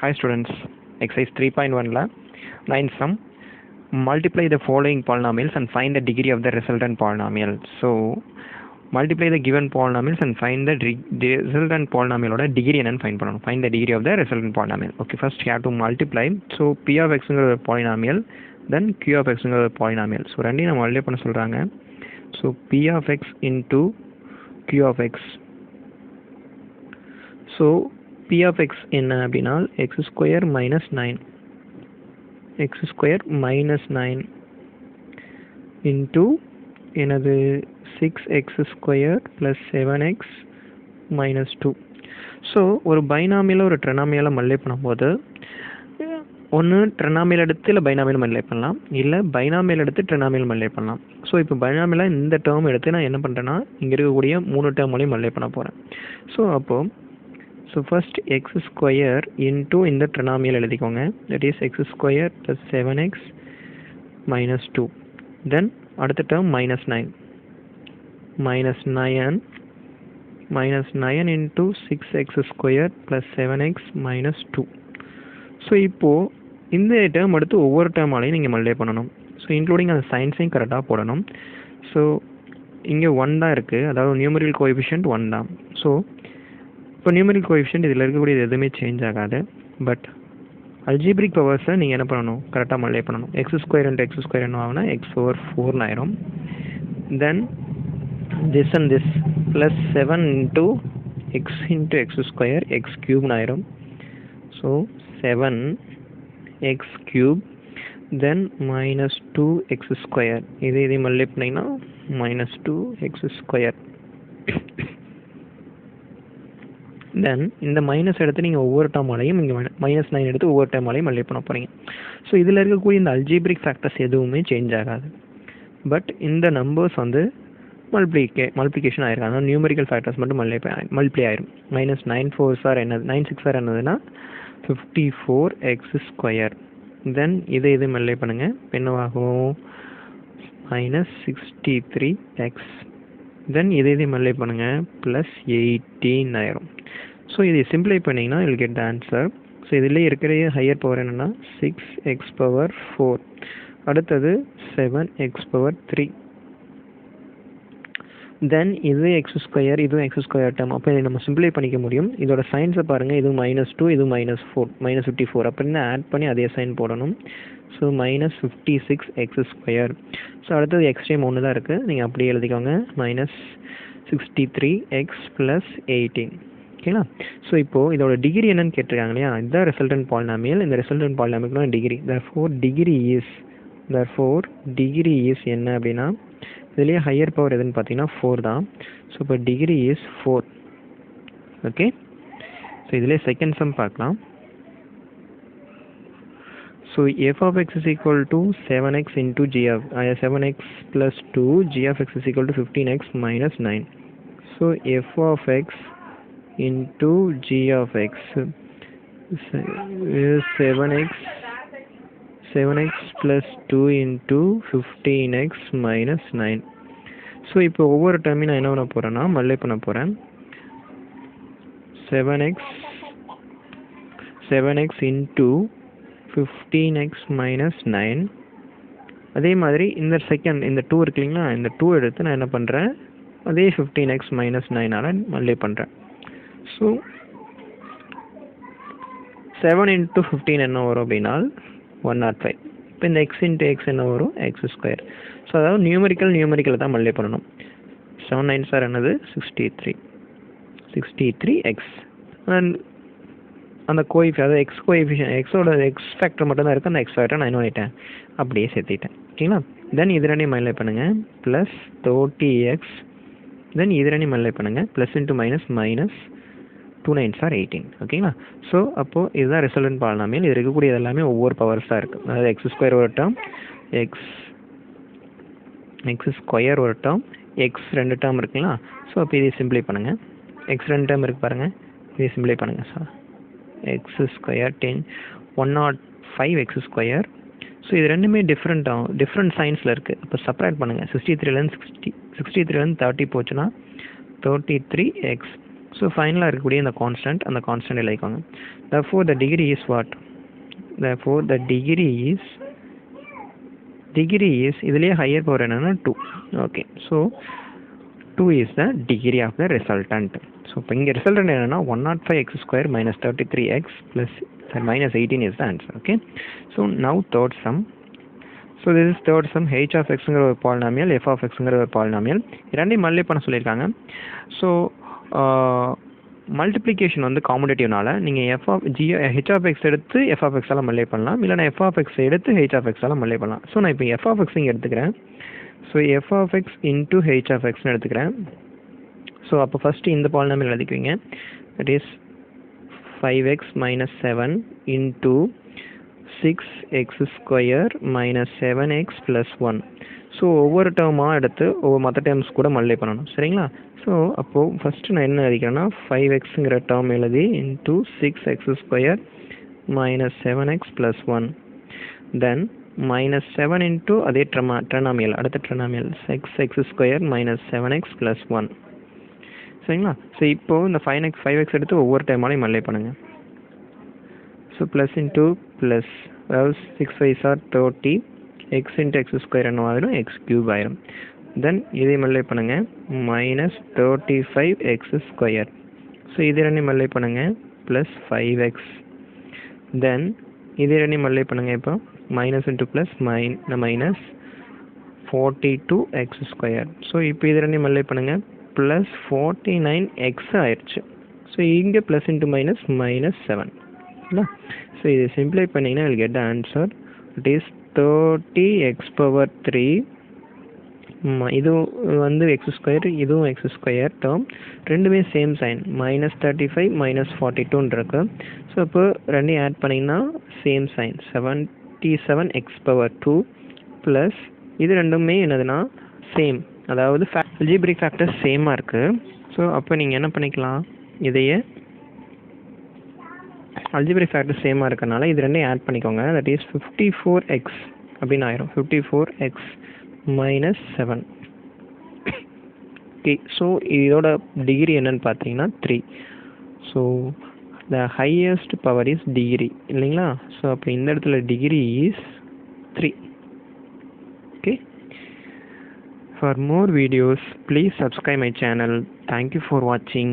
Hi students, exercise 3.1 la 9 sum, multiply the following polynomials and find the degree of the resultant polynomial. So multiply the given polynomials and find the resultant polynomial oda degree என்னன்னு find பண்ணனும். Find the degree of the resultant polynomial. Okay, first you have to multiply. So p of x ங்கற ஒரு polynomial, then q of x ங்கற ஒரு polynomial. So ரெண்டையும் நம்ம multiply பண்ண சொல்றாங்க. So p of x into q of x. So p of x என்ன அப்படினா x square minus 9 x square minus 9 into என்னது 6x square plus 7x minus 2. So ஒரு பைனாமியலை ஒரு ட்ரினாமியலை மல்டிப்ளை பண்ணும்போது ஒன்று ட்ரினாமியல் எடுத்து இல்லை பைனாமியல் மல்டிப்ளை பண்ணலாம், இல்லை பைனாமியல் எடுத்து ட்ரினாமியல் மல்டிப்ளை பண்ணலாம். ஸோ இப்போ பைனாமியலாக இந்த டேர்ம் எடுத்து நான் என்ன பண்ணுறேன்னா இங்கே இருக்கக்கூடிய 3 டேர்ம்லையும் மல்டிப்ளை பண்ண போகிறேன். ஸோ அப்போது first x square into இந்த trinomial எழுதிக்கோங்க, that is x square plus 7x minus 2. Then அடுத்த term minus 9 into 6x square plus 7x minus 2. So இப்போது இந்த டேர்ம் எடுத்து ஒவ்வொரு டேர்மாலையும் நீங்கள் மல்டிப்ளை பண்ணணும். ஸோ இன்க்ளூடிங் அந்த சைன்ஸையும் கரெக்டாக போடணும். ஸோ இங்கே 1 தான் இருக்குது, அதாவது நியூமரிக்கல் கோஎஃபிஷியன்ட் 1 தான். ஸோ இப்போ நியூமரிக்கல் கோஎஃபிஷியன்ட் இதில் இருக்கக்கூடியது எதுவுமே சேஞ்ச் ஆகாது. பட் அல்ஜிப்ரிக் பவர்ஸை நீங்கள் என்ன பண்ணணும், கரெக்டாக மல்டிப்ளை பண்ணணும். X square into x square என்ன ஆகுனா எக்ஸ் ஓவர் 4 ஆயிரும். Then this and this plus 7 into x square x க்யூப்னு ஆயிரும். So 7x cube then minus 2x square, இதை மல்டிப்ளை பண்ணிங்கன்னா மைனஸ் 2x ஸ்கொயர். தென் இந்த மைனஸ் எடுத்து நீங்கள் ஒவ்வொரு டேர்மாலையும் இங்கே மைனஸ் 9 எடுத்து ஒவ்வொரு டேர்மாலையும் மல்டிப்ளை பண்ண போகிறீங்க. ஸோ இதில் இருக்கக்கூடிய இந்த அல்ஜிப்ரிக் ஃபேக்டர்ஸ் எதுவுமே சேஞ்ச் ஆகாது. பட் இந்த நம்பர்ஸ் வந்து மல்டிப்ளிகேஷன் ஆயிருக்கு, அதனால் நியூமரிக்கல் ஃபேக்டர்ஸ் மட்டும் மல்டிப்ளை ஆயிரும். மைனஸ் 9 4 சார் என்னது 9 6 சார் என்னதுன்னா 54x ஸ்கொயர். தென் இதை மல்டிப்ளை பண்ணுங்கள், என்னவாகும் மைனஸ் 63x. தென் இதை மல்டிப்ளை பண்ணுங்கள் ப்ளஸ் 18 ஆயிரும். ஸோ இதை சிம்பிளை பண்ணிங்கன்னா will get the answer. So இதில் இருக்கிற ஹையர் பவர் என்னென்னா 6x பவர் 4, அடுத்தது 7x பவர் 3. தென் இது எக்ஸ் ஸ்கொயர், இதுவும் எக்ஸ் ஸ்கொயர் டேர்ம். அப்போ இதை நம்ம சிம்பிளை பண்ணிக்க முடியும். இதோட சைன்ஸை பாருங்கள், இது -2 இது -4 -54 அப்படின்னு ஆட் பண்ணி அதே சைன் போடணும். So minus 56x square. So அடுத்தது எக்ஸ்ட்ரீம் 1 தான் இருக்குது, நீங்கள் அப்படியே எழுதிக்கோங்க, மைனஸ் 63x ப்ளஸ் 18. ஓகேங்களா? ஸோ இப்போது இதோட டிகிரி என்னன்னு கேட்டிருக்காங்க இல்லையா, இதுதான் ரிசல்டன்ட் பாலினாமியல். இந்த ரிசல்டன்ட் பாலினாமியல்னா டிகிரி. therefore டிகிரி இஸ் என்ன அப்படின்னா, இதுலேயே ஹையர் பவர் எதுன்னு பார்த்தீங்கன்னா 4 தான். ஸோ இப்போ டிகிரி இஸ் 4. ஓகே, ஸோ இதிலே செகண்ட் சம் பார்க்கலாம். So f of x is equal to 7x into 7x plus 2 g of x is equal to 15x minus 9. So f of x into g of x is 7x plus 2 into 15x minus 9. So இப்போ ஒவ்வொரு டைமையும் நான் என்ன பண்ண போகிறேன்னா multiply பண்ண போகிறேன். 7x into 15x minus 9. அதே மாதிரி இந்த செகண்ட் இந்த 2 இருக்கு இல்லைங்களா, இந்த 2 எடுத்து நான் என்ன பண்ணுறேன், அதே 15x minus 9ஆல் மல்டிப்ளை பண்ணுறேன். ஸோ 7 into 15 என்ன வரும் அப்படின்னா 105. இப்போ இந்த x into x என்ன வரும், எக்ஸ் ஸ்கொயர். ஸோ அதாவது நியூமரிக்கல் தான் மல்டிப்ளை பண்ணணும். 7 9 சார் என்னது 63x. அண்ட் அந்த அதாவது எக்ஸ் கோஎஃபிஷியன்ட் எக்ஸோட எக்ஸ் ஃபேக்டர் மட்டும் தான் இருக்குது, அந்த எக்ஸ் ஃபேக்டர் நான் என்ன பண்ணிட்டேன் அப்படியே சேர்த்திட்டேன். ஓகேங்களா? தென் இது ரெண்டையும் மல்டிப்ளை பண்ணுங்கள், ப்ளஸ் 30x. தென் இது ரெண்டையும் மல்டிப்ளை பண்ணுங்கள், ப்ளஸ் இன்ட்டு மைனஸ் 2 9 சார் 18. ஓகேங்களா? ஸோ அப்போது இதுதான் ரிசல்டன்ட் பாலினாமியல். இது இருக்கக்கூடியது எல்லாமே ஒவ்வொரு பவர்ஸாக இருக்குது. அதாவது எக்ஸ் ஸ்கொயர் ஒரு டேர்ம், எக்ஸ் ஸ்கொயர் ஒரு டேர்ம், எக்ஸ் 2 டேர்ம் இருக்குங்களா. ஸோ அப்போ இதை சிம்பிளை பண்ணுங்கள், எக்ஸ் 2 டேர்ம் இருக்குது பாருங்கள், இதை சிம்பிளை பண்ணுங்கள் sir. X square 105 X square. So இது ரெண்டுமே டிஃப்ரெண்ட் சைன்ஸில் இருக்குது. இப்போ செப்பரேட் பண்ணுங்கள். 63லேருந்து 30 போச்சுன்னா 33x ஸோ ஃபைனலாக இருக்கக்கூடிய இந்த கான்ஸ்டன்ட், அந்த கான்ஸ்டன்ட் எழுதிக்கோங்க. therefore the degree is what? therefore the degree is இதுலேயே ஹையர் பவர் என்னென்னா 2. Okay, so 2 is the degree of the resultant. So இப்போ இங்கே ரிசல்டன்ட் என்னென்னா 105x² minus 33x plus minus 18 is the answer. Okay, so now third sum. So this is third sum. h of xங்கிற ஒரு polynomial, f of xங்கிற ஒரு polynomial, இரண்டையும் multiply பண்ண சொல்லியிருக்காங்க. So multiplication வந்து காமுடேட்டிவ்னால நீங்கள் h of x எடுத்து f of x all multiply பண்ணலாம், இல்லைனா f of x எடுத்து h of x all multiply பண்ணலாம். ஸோ நான் இப்போ f of x இங்கே எடுத்துக்கிறேன். So f of x into h of xன்னு எடுத்துக்கிறேன். ஸோ அப்போ ஃபஸ்ட்டு இந்த பாலினாமியல் எழுதிக்குவீங்க. That is 5x minus 7 into 6x² minus 7x plus 1. ஸோ ஒவ்வொரு டேர்மாக எடுத்து மற்ற டேர்ம்ஸ் கூட மல்டிப்ளை பண்ணணும், சரிங்களா? ஸோ அப்போது ஃபஸ்ட்டு நான் என்ன எழுதிக்கிறேன்னா 5xங்கிற டேர்ம் எழுதி into 6x² minus 7x plus 1. தென் minus 7 into அதே ட்ரினாமியல், அடுத்த ட்ரினாமியல் 6x² minus 7x plus 1, சரிங்களா? ஸோ இப்போது இந்த 5x எடுத்து ஒவ்வொரு டைமாலையும் மல்டிப்ளை பண்ணுங்கள். ஸோ ப்ளஸ் இன்ட்டு ப்ளஸ், அதாவது 6 5s are 30, x into x² என்ன ஆகிடும், x³ ஆயிரும். தென் இதை மல்டிப்ளை பண்ணுங்கள், minus 35x². ஸோ இது ரெண்டையும் மல்டிப்ளை பண்ணுங்கள், ப்ளஸ் 5x. தென் இது ரெண்டையும் மல்டிப்ளை பண்ணுங்கள். இப்போ minus into plus minus 42x². So இப்போ இது ரெண்டையும் மல்டிப்ளை பண்ணுங்கள், ப்ளஸ் 49x ஆயிடுச்சு. ஸோ இங்கே ப்ளஸ் இன்ட்டு மைனஸ் மைனஸ் 7. இல்லை, ஸோ இது சிம்பிளை பண்ணிங்கன்னா will get the answer. It is 30x⁻3. இது வந்து x², இதுவும் x² டேர்ம், ரெண்டுமே சேம் சைன், minus 35 minus 42 இருக்கு. ஸோ இப்போ ரெண்டையும் ஆட் பண்ணிங்கன்னா சேம் சைன் 77x⁻2 ப்ளஸ் இது ரெண்டுமே என்னதுன்னா சேம், அதாவது அல்ஜிப்ரிக் ஃபேக்டர்ஸ் சேமாக இருக்குது. ஸோ அப்போ நீங்கள் என்ன பண்ணிக்கலாம், இதையே அல்ஜிப்ரிக் ஃபேக்டர்ஸ் சேமாக இருக்கனால இது ரெண்டையும் ஆட் பண்ணிக்கோங்க. தட் இஸ் 54x அப்படின்னு ஆயிரும், 54x minus 7. ஓகே, ஸோ இதோட டிகிரி என்னன்னு பார்த்தீங்கன்னா 3. So the highest power is degree இல்லைங்களா? ஸோ அப்போ இந்த இடத்துல degree is 3. Okay, for more videos please subscribe my channel. Thank you for watching.